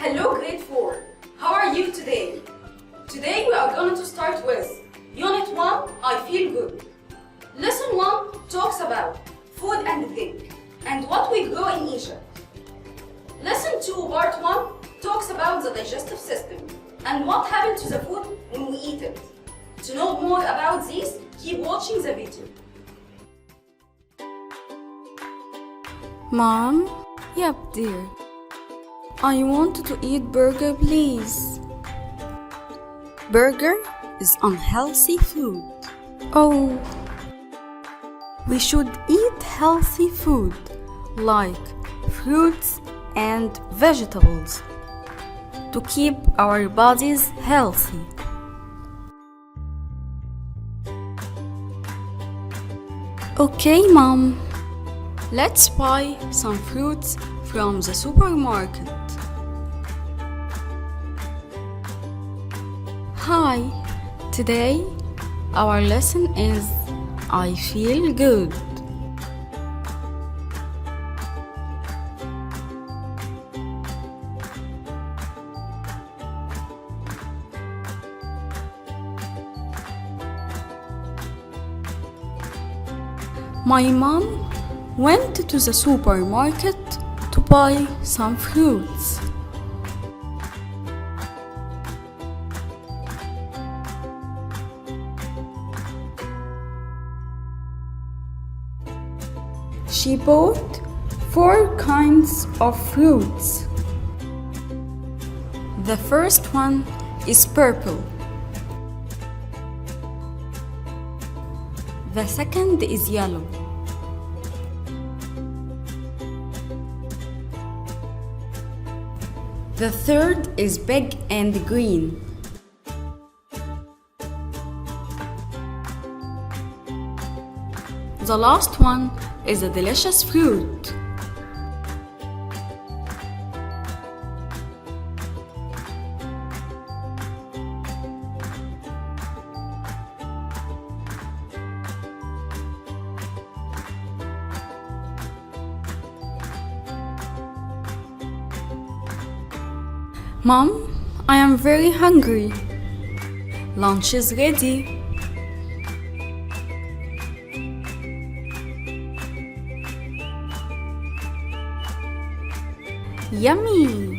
Hello grade 4. How are you today? Today we are going to start with Unit 1, I feel good. Lesson 1 talks about food and drink and what we grow in Egypt. Lesson 2, part 1 talks about the digestive system and what happens to the food when we eat it. To know more about this, keep watching the video. Mom? Yep, dear. I want to eat burger, please. Burger is unhealthy food. Oh, We should eat healthy food like fruits and vegetables to keep our bodies healthy. okay, Mom. Let's buy some fruits from the supermarket. Hi, today our lesson is I feel good. My mom went to the supermarket to buy some fruits. She bought 4 kinds of fruits. The first one is purple. The second is yellow. The third is big and green. The last one is a delicious fruit. Mom, I am very hungry. Lunch is ready. Yummy!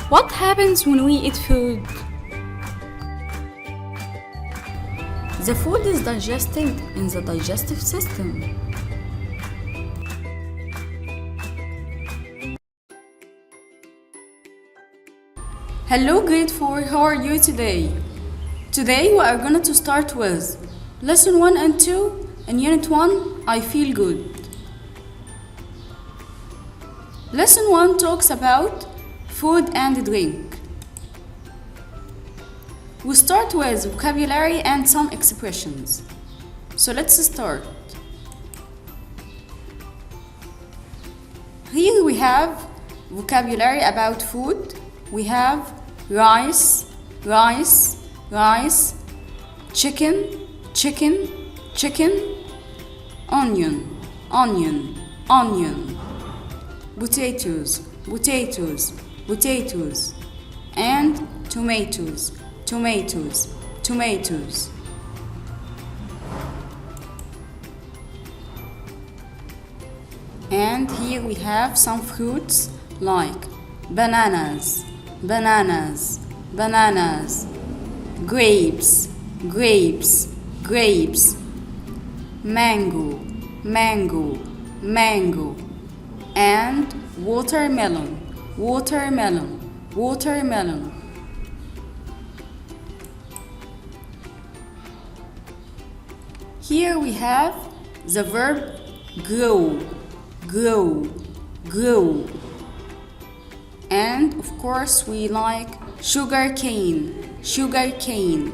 What happens when we eat food? The food is digested in the digestive system. Hello grade 4, how are you today? Today we are going to start with lesson 1 and 2 and unit 1, I feel good. Lesson 1 talks about food and drink. We start with vocabulary and some expressions. So let's start. Here we have vocabulary about food. We have rice, rice, rice, chicken, chicken, chicken, onion, onion, onion, potatoes, potatoes, potatoes, and tomatoes, tomatoes, tomatoes. And here we have some fruits like bananas, bananas, bananas, grapes, grapes, grapes, mango, mango, mango, and watermelon, watermelon, watermelon. Here we have the verb grow, grow, grow. And of course we like sugar cane, sugar cane.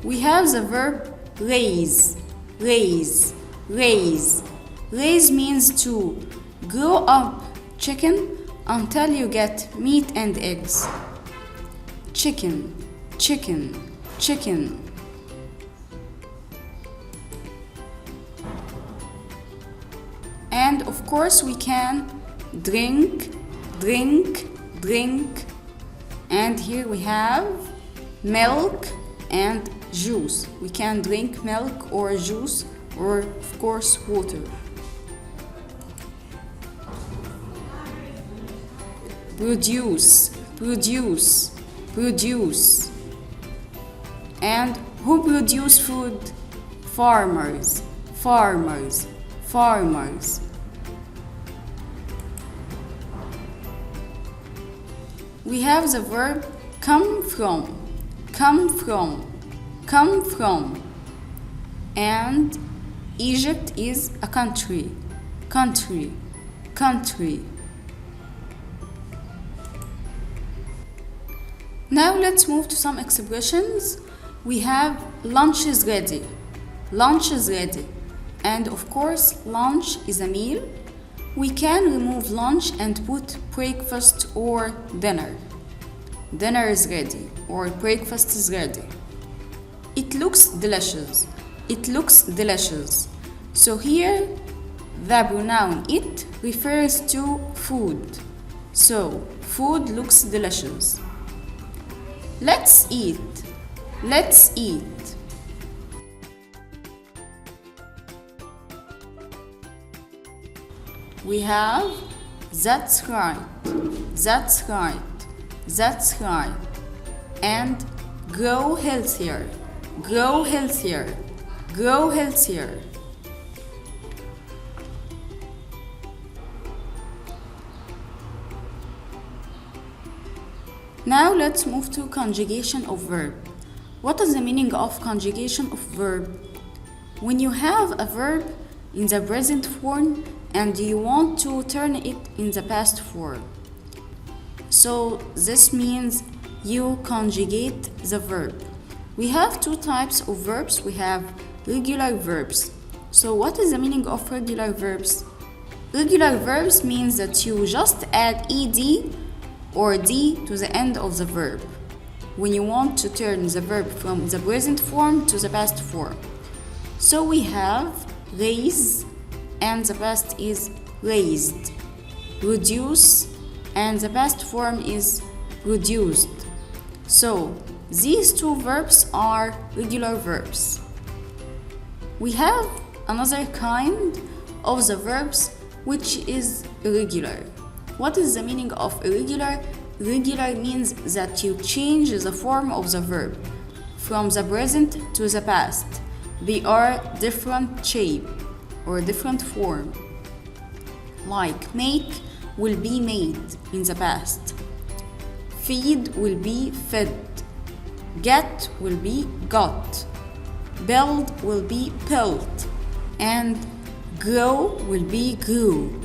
We have the verb raise, raise, raise. Raise means to grow up chicken until you get meat and eggs. Chicken, chicken, chicken. And of course we can drink, drink, drink. And here we have milk and juice. We can drink milk or juice or of course water. Produce, produce, produce. And who produce food? Farmers, farmers, farmers. We have the verb come from, come from, come from. And Egypt is a country, country, country. Now let's move to some expressions. We have lunch is ready, lunch is ready. And of course, lunch is a meal. We can remove lunch and put breakfast or dinner. Dinner is ready or breakfast is ready. It looks delicious. It looks delicious. So here, the pronoun it refers to food. So, food looks delicious. Let's eat. Let's eat. We have that's right. That's right. That's right. And grow healthier. Grow healthier. Grow healthier. Now let's move to conjugation of verb. What is the meaning of conjugation of verb? When you have a verb in the present form and you want to turn it in the past form. So this means you conjugate the verb. We have two types of verbs. We have regular verbs. So what is the meaning of regular verbs? Regular verbs means that you just add ed or d to the end of the verb when you want to turn the verb from the present form to the past form. So we have raise and the past is raised. Reduce and the past form is reduced. So these two verbs are regular verbs. We have another kind of the verbs which is irregular. What is the meaning of irregular? Irregular means that you change the form of the verb from the present to the past. They are different shape or different form. Like make will be made in the past. Feed will be fed. Get will be got. Build will be built. And grow will be grew.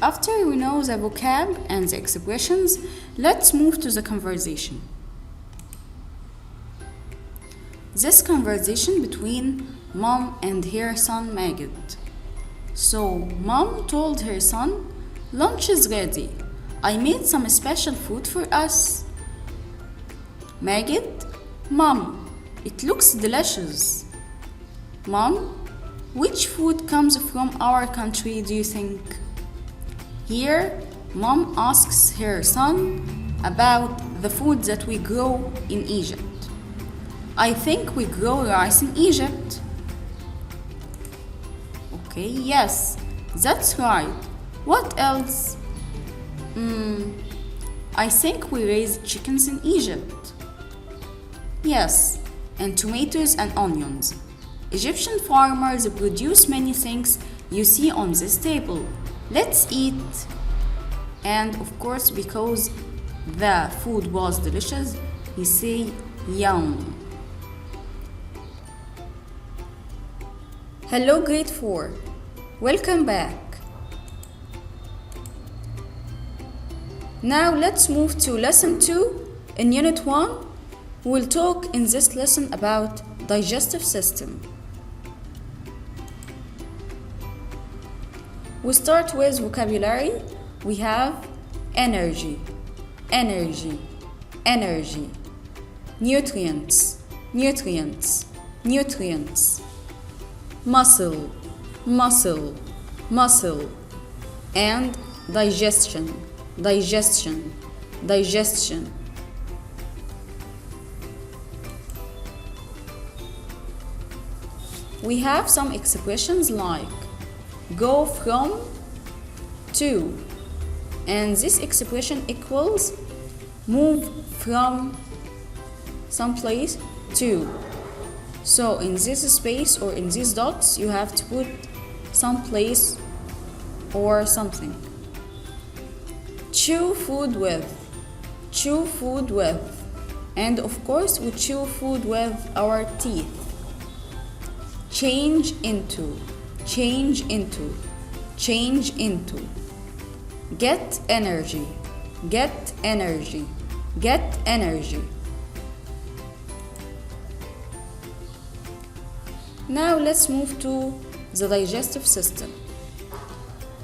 After we know the vocab and the expressions, let's move to the conversation. This conversation between mom and her son Magid. So, mom told her son, lunch is ready. I made some special food for us. Magid, Mom, it looks delicious. Mom, which food comes from our country do you think? Here, Mom asks her son about the food that we grow in Egypt. I think we grow rice in Egypt. Okay, yes, that's right. What else? I think we raise chickens in Egypt. Yes, and tomatoes and onions. Egyptian farmers produce many things you see on this table. Let's eat. And of course, because the food was delicious, he say yum. Hello grade 4. Welcome back. Now let's move to lesson 2 in unit 1. We'll talk in this lesson about digestive system. We start with vocabulary. We have energy, energy, energy, nutrients, nutrients, nutrients, muscle, muscle, muscle, and digestion, digestion, digestion. We have some expressions like go from to, and this expression equals move from some place to. So in this space or in these dots you have to put some place or something. Chew food with, chew food with, and of course we chew food with our teeth. Change into, change into, change into. Get energy, get energy, get energy. Now let's move to the digestive system.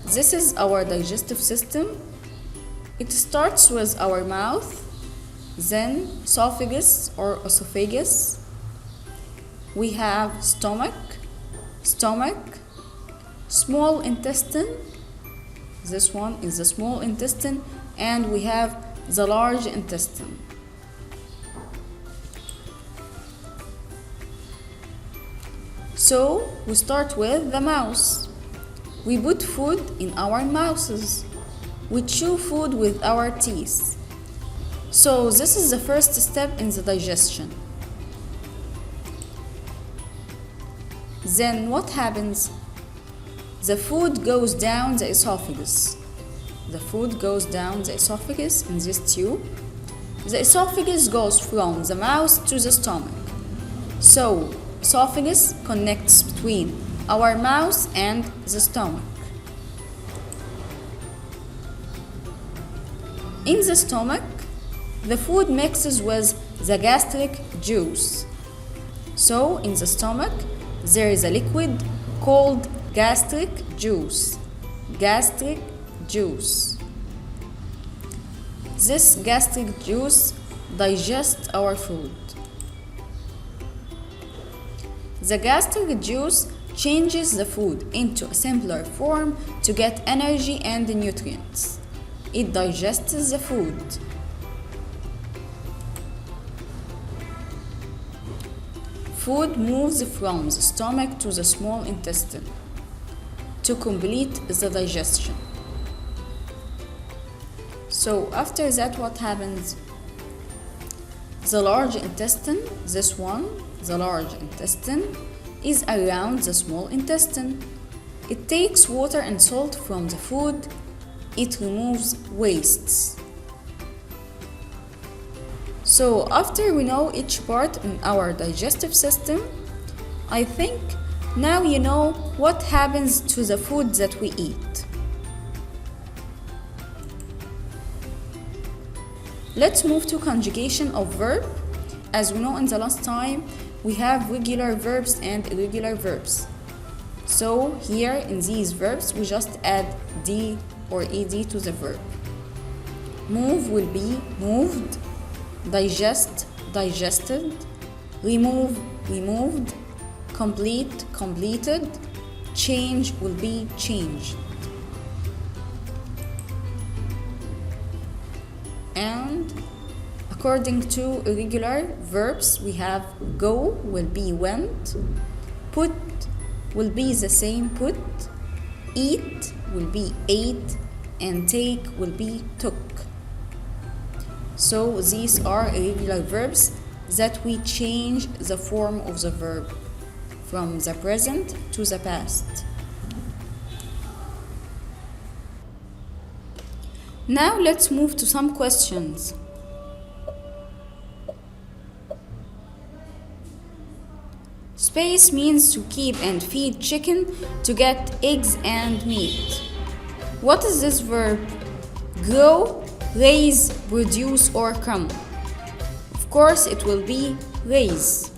This is our digestive system. It starts with our mouth, then esophagus or esophagus. We have stomach, stomach, small intestine. This one is the small intestine, and we have the large intestine. So we start with the mouth. We put food in our mouths. We chew food with our teeth. So this is the first step in the digestion. Then what happens? The food goes down the esophagus. The food goes down the esophagus in this tube. The esophagus goes from the mouth to the stomach. So esophagus connects between our mouth and the stomach. In the stomach, the food mixes with the gastric juice. So in the stomach, there is a liquid called gastric juice. Gastric juice. This gastric juice digests our food. The gastric juice changes the food into a simpler form to get energy and the nutrients. It digests the food. Food moves from the stomach to the small intestine to complete the digestion. So after that, what happens? The large intestine, this one, the large intestine, is around the small intestine. It takes water and salt from the food. It removes wastes. So after we know each part in our digestive system, I think now you know what happens to the food that we eat. Let's move to conjugation of verb. As we know in the last time, we have regular verbs and irregular verbs. So here in these verbs, we just add D or ed to the verb. Move will be moved, digest, digested, remove, removed, complete, completed, change will be changed. And according to irregular verbs, we have go will be went, put will be the same put, eat will be ate, and take will be took. So these are irregular verbs that we change the form of the verb from the present to the past. Now let's move to some questions. Space means to keep and feed chicken to get eggs and meat. What is this verb? Grow, raise, produce, or come? Of course, it will be raise.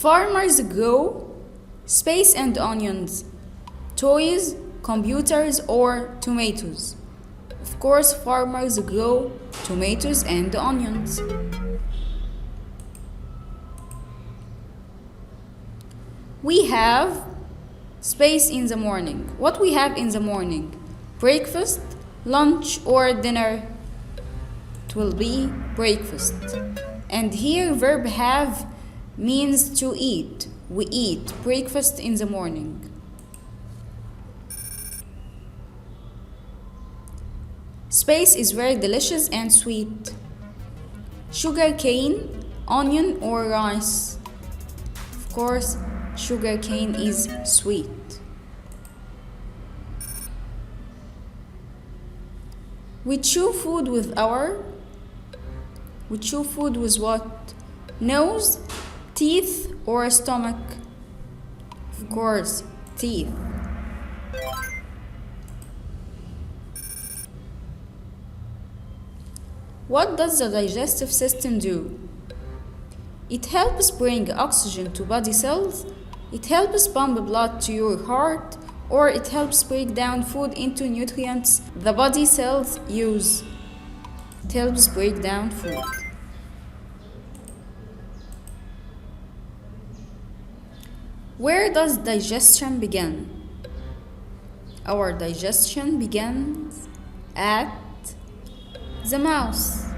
Farmers grow space and onions, toys, computers, or tomatoes. Of course, farmers grow tomatoes and onions. We have space in the morning. What we have in the morning? Breakfast, lunch, or dinner? It will be breakfast. And here verb have means to eat. We eat breakfast in the morning. Space is very delicious and sweet. Sugar cane, onion, or rice? Of course, sugar cane is sweet. We chew food with what? Nose, teeth, or stomach? Of course, teeth. What does the digestive system do? It helps bring oxygen to body cells, it helps pump blood to your heart, or it helps break down food into nutrients the body cells use. It helps break down food. Where does digestion begin? Our digestion begins at the mouth.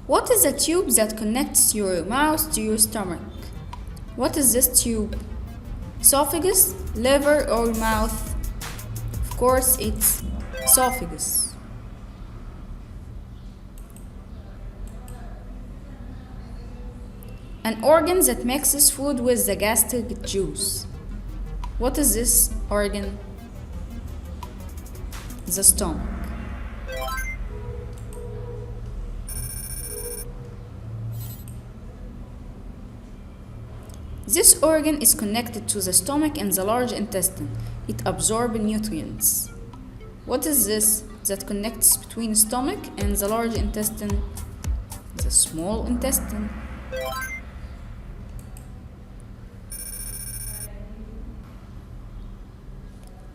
What is the tube that connects your mouth to your stomach? What is this tube? Esophagus, liver, or mouth? Of course, it's esophagus. An organ that mixes food with the gastric juice. What is this organ? The stomach. This organ is connected to the stomach and the large intestine. It absorbs nutrients. What is this that connects between stomach and the large intestine? The small intestine.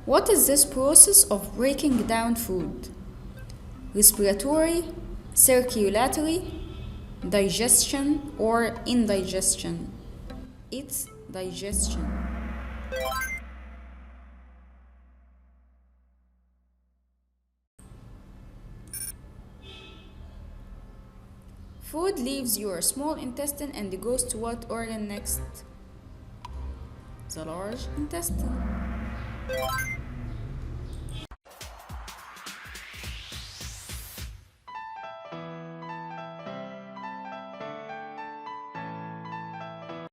What is this process of breaking down food? Respiratory, circulatory, digestion, or indigestion? It's digestion. Food leaves your small intestine and goes to what organ next? The large intestine.